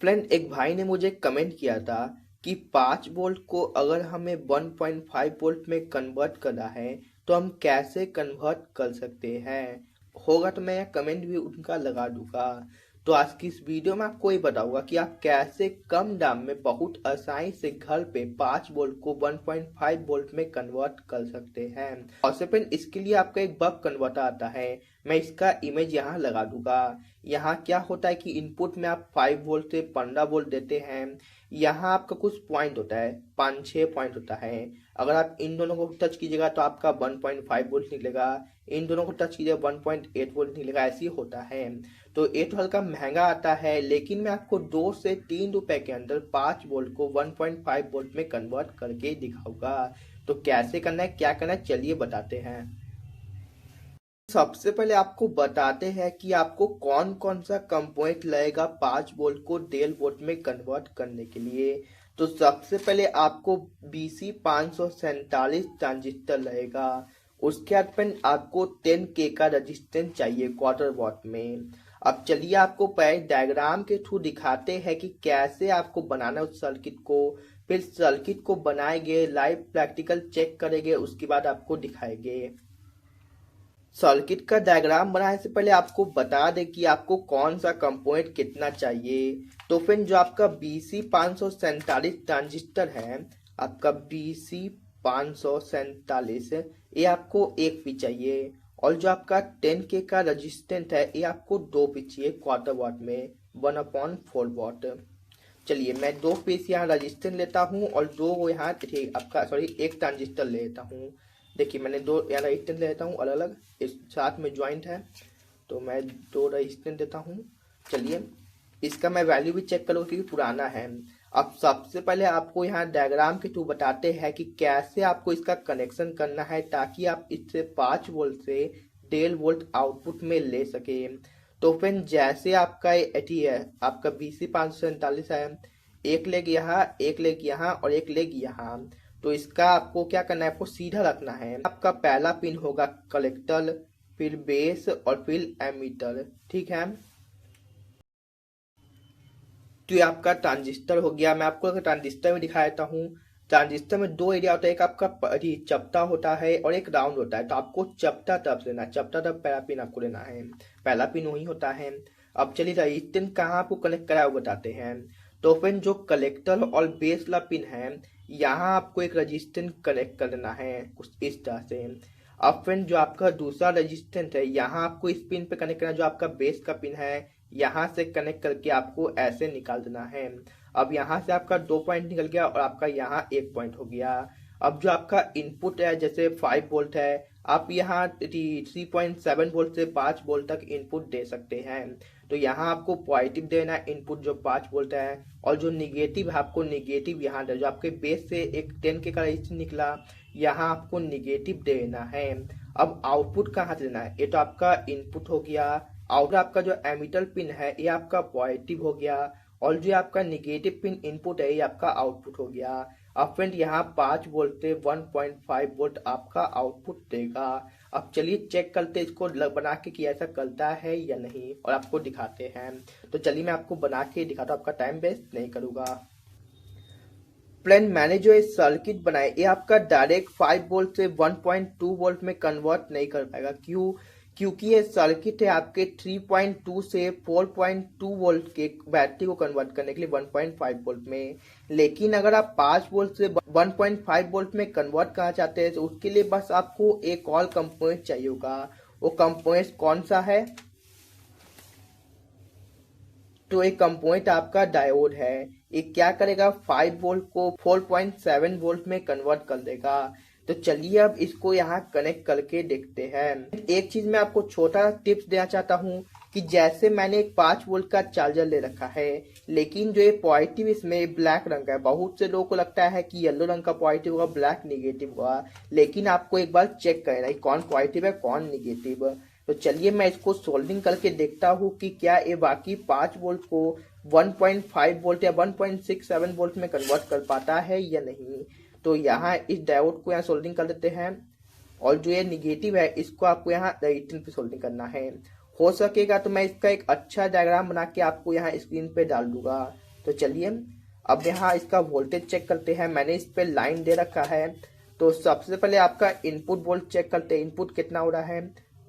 Friend, एक भाई ने मुझे कमेंट किया था कि 5 वोल्ट को अगर हमें 1.5 वोल्ट में कन्वर्ट करना है तो हम कैसे कन्वर्ट कर सकते हैं। होगा तो मैं कमेंट भी उनका लगा दूंगा। तो आज की इस वीडियो में आपको ये बताऊंगा कि आप कैसे कम दाम में बहुत आसानी से घर पे 5 वोल्ट को 1.5 वोल्ट में कन्वर्ट कर सकते हैं। और से फ्रेंड, इसके लिए आपका एक बक कन्वर्टर आता है। मैं इसका इमेज यहाँ लगा दूंगा। यहाँ क्या होता है कि इनपुट में आप 5 वोल्ट से 15 वोल्ट देते हैं। यहाँ आपका कुछ पॉइंट होता है, 5-6 पॉइंट होता है। अगर आप इन दोनों को टच कीजिएगा तो आपका 1.5 वोल्ट निकलेगा। इन दोनों को टच कीजिएगा 1.8 वोल्ट निकलेगा। ऐसे ही होता है। तो ये तो हल्का महंगा आता है, लेकिन मैं आपको 2 से 3 रुपए के अंदर 5 वोल्ट को 1.5 वोल्ट में कन्वर्ट करके दिखाऊंगा। तो कैसे करना है, क्या करना है, चलिए बताते हैं। सबसे पहले आपको बताते हैं कि आपको कौन कौन सा कंपोनेंट लगेगा 5 वोल्ट को 1.5 वोल्ट में कन्वर्ट करने के लिए। तो सबसे पहले आपको BC 547 ट्रांजिस्टर लगेगा। उसके बाद फिर आपको 10K का रजिस्टेंस चाहिए क्वार्टर वॉट में। अब चलिए आपको पहले डायग्राम के थ्रू दिखाते हैं कि कैसे आपको बनाना है उस सर्किट को। फिर सर्किट को बनाएंगे, लाइव प्रैक्टिकल चेक करेंगे, उसके बाद आपको दिखाएंगे। सर्किट का डायग्राम बनाने से पहले आपको बता दें कि आपको कौन सा कंपोनेंट कितना चाहिए। तो फिर जो आपका BC 547 ट्रांजिस्टर है, आपका BC 547 ये आपको एक पी चाहिए। और जो आपका 10K का रजिस्टेंस है ये आपको 2 पी चाहिए क्वार्टर वॉट में, 1/4 वॉट। चलिए मैं 2 पीस यहाँ रजिस्टेंस लेता हूँ और 2 यहाँ आपका एक ट्रांजिस्टर ले लेता हूँ। देखिए मैंने 2 यहाँ रजिस्टेंस ले लेता हूँ अलग अलग, इस साथ में ज्वाइंट है। तो मैं 2 रजिस्टेंस देता हूँ। चलिए इसका मैं वैल्यू भी चेक करूँ क्योंकि पुराना है। अब सबसे पहले आपको यहाँ डायग्राम के थ्रू बताते हैं कि कैसे आपको इसका कनेक्शन करना है ताकि आप इससे 5 वोल्ट से 1.5 वोल्ट आउटपुट में ले सके। तो फिर जैसे आपका एटी है, आपका BC 547 है, एक लेग यहाँ, एक लेग यहाँ और एक लेग यहाँ। तो इसका आपको क्या करना है, आपको सीधा रखना है। आपका पहला पिन होगा कलेक्टर, फिर बेस और फिर एमीटर, ठीक है। तो ये आपका ट्रांजिस्टर हो गया। मैं आपको ट्रांजिस्टर में दिखा देता हूँ। ट्रांजिस्टर में 2 एरिया होता है, एक आपका चपटा होता है और एक राउंड होता है। तो आपको चपटा तरफ लेना है, चपटा तरफ पहला पिन आपको लेना है, पहला पिन वही होता है। अब चलिए रजिस्टेंस कहाँ आपको कनेक्ट करा वो बताते हैं। तो फिर जो कलेक्टर और बेस वाला पिन है, यहाँ आपको एक रजिस्टेंस कनेक्ट कर देना है कुछ इस तरह से। अब फिर जो आपका दूसरा रजिस्टेंस है, यहाँ आपको इस पिन पे कनेक्ट करना है, जो आपका बेस का पिन है यहाँ से कनेक्ट करके आपको ऐसे निकाल देना है। अब यहाँ से आपका 2 पॉइंट निकल गया और आपका यहाँ 1 पॉइंट हो गया। अब जो आपका इनपुट है जैसे 5 वोल्ट है, आप यहाँ 3.7 वोल्ट से 5 वोल्ट तक इनपुट दे सकते हैं। तो यहाँ आपको पॉजिटिव देना है इनपुट जो 5 वोल्ट है, और जो निगेटिव है आपको निगेटिव यहाँ दे। जो आपके बेस से एक 10K का रजिस्टेंस निकला, यहाँ आपको निगेटिव देना है। अब आउटपुट कहाँ से देना है, ये तो आपका इनपुट हो गया। आउटर आपका जो एमीटर पिन है ये आपका पॉजिटिव हो गया, और जो आपका निगेटिव पिन इनपुट है ये आपका आउटपुट हो गया। अब फ्रेंड यहाँ 5 वोल्ट से 1.5 वोल्ट आपका आउटपुट देगा। अब चलिए चेक करते हैं इसको बना के कि ऐसा करता है या नहीं, और आपको दिखाते हैं। तो चलिए मैं आपको बना के दिखाता हूँ, आपका टाइम वेस्ट नहीं करूँगा। फ्रेंड मैंने जो ये सर्किट बनाया ये आपका डायरेक्ट 5 वोल्ट से 1.2 वोल्ट में कन्वर्ट नहीं कर पाएगा। क्योंकि ये सर्किट है आपके 3.2 से 4.2 वोल्ट के बैटरी को कन्वर्ट करने के लिए 1.5 वोल्ट में। लेकिन अगर आप 5 वोल्ट से 1.5 वोल्ट में कन्वर्ट करना चाहते हैं तो उसके लिए बस आपको एक और कंपोनेंट चाहिए होगा। वो कंपोनेंट कौन सा है, तो एक कंपोनेंट आपका डायोड है। ये क्या करेगा, 5 वोल्ट को 4.7 वोल्ट में कन्वर्ट कर देगा। तो चलिए अब इसको यहाँ कनेक्ट करके देखते हैं। एक चीज मैं आपको छोटा टिप्स देना चाहता हूँ कि जैसे मैंने एक 5 वोल्ट का चार्जर ले रखा है, लेकिन जो ये पॉजिटिव इसमें ब्लैक रंग का है। बहुत से लोगों को लगता है कि येलो रंग का पॉजिटिव होगा, ब्लैक निगेटिव होगा, लेकिन आपको एक बार चेक करना है कौन पॉजिटिव है कौन निगेटिव। तो चलिए मैं इसको सोल्डिंग करके देखता हूँ कि क्या ये बाकी 5 वोल्ट को 1.5 वोल्ट या 1.67 वोल्ट में कन्वर्ट कर पाता है या नहीं। तो यहाँ इस डायोड को यहाँ सोल्डिंग कर देते हैं, और जो ये निगेटिव है इसको आपको यहाँ रजिस्टेंस पे सोल्डिंग करना है। हो सकेगा तो मैं इसका एक अच्छा डायग्राम बना के आपको यहाँ स्क्रीन पे डाल दूंगा। तो चलिए अब यहाँ इसका वोल्टेज चेक करते हैं। मैंने इस पे लाइन दे रखा है। तो सबसे पहले आपका इनपुट वोल्ट चेक करते हैं। इनपुट कितना हो रहा है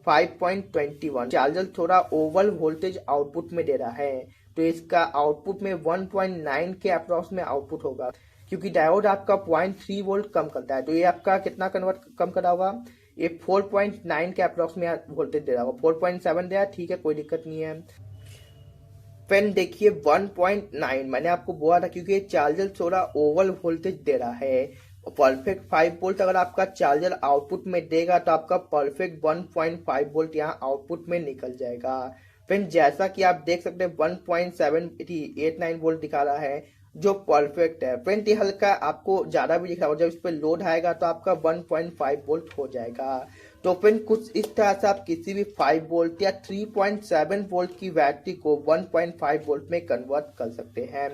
5.21। चार्जर थोड़ा ओवर वोल्टेज आउटपुट में दे रहा है, तो इसका आउटपुट में 1.9 के अप्रॉक्स में आउटपुट होगा, क्योंकि डायोड आपका 0.3 वोल्ट कम करता है। तो ये आपका कितना कन्वर्ट कम करा होगा, ये 4.9 के अप्रॉक्स में वोल्टेज दे रहा होगा। 4.7 दे रहा है, ठीक है, कोई दिक्कत नहीं है। पेन देखिए 1.9 मैंने आपको बोला था, क्योंकि ये चार्जर थोड़ा ओवर वोल्टेज दे रहा है। परफेक्ट 5 वोल्ट अगर आपका चार्जर आउटपुट में देगा तो आपका परफेक्ट 1.5 वोल्ट यहाँ आउटपुट में निकल जाएगा। फ्रेंड जैसा कि आप देख सकते हैं 1.789 वोल्ट दिखा रहा है, जो परफेक्ट है। फ्रेंड ये हल्का आपको ज्यादा भी दिख रहा होगा, जब इस पर लोड आएगा तो आपका 1.5 वोल्ट हो जाएगा। तो फ्रेंड कुछ इस तरह से आप किसी भी 5 वोल्ट या 3.7 वोल्ट की बैटरी को 1.5 वोल्ट में कन्वर्ट कर सकते हैं।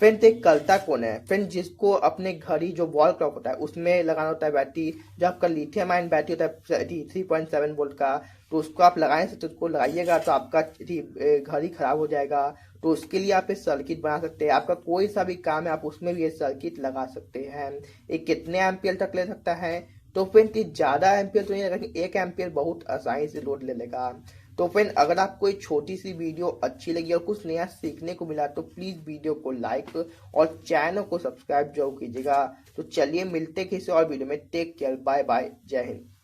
फ्रेंड एक करता कौन है, फ्रेंड जिसको अपने घड़ी जो वॉल क्लॉक होता है उसमें लगाना होता है बैटरी, जो आपका लिथियम आयन बैटरी होता है 3.7 वोल्ट का, तो उसको आप लगाए से, तो उसको लगाइएगा तो आपका घड़ी खराब हो जाएगा। तो उसके लिए आप एक सर्किट बना सकते हैं। आपका कोई सा भी काम है आप उसमें भी ये सर्किट लगा सकते हैं। ये कितने एम्पियर तक ले सकता है, तो फ्रेंड ज्यादा एम्पियर तो नहीं लगा, 1 एम्पियर बहुत आसानी से लोड ले लेगा। तो फ्रेंड अगर आपको एक छोटी सी वीडियो अच्छी लगी और कुछ नया सीखने को मिला तो प्लीज वीडियो को लाइक और चैनल को सब्सक्राइब जरूर कीजिएगा। तो चलिए मिलते किसी और वीडियो में। टेक केयर, बाय बाय, जय हिंद।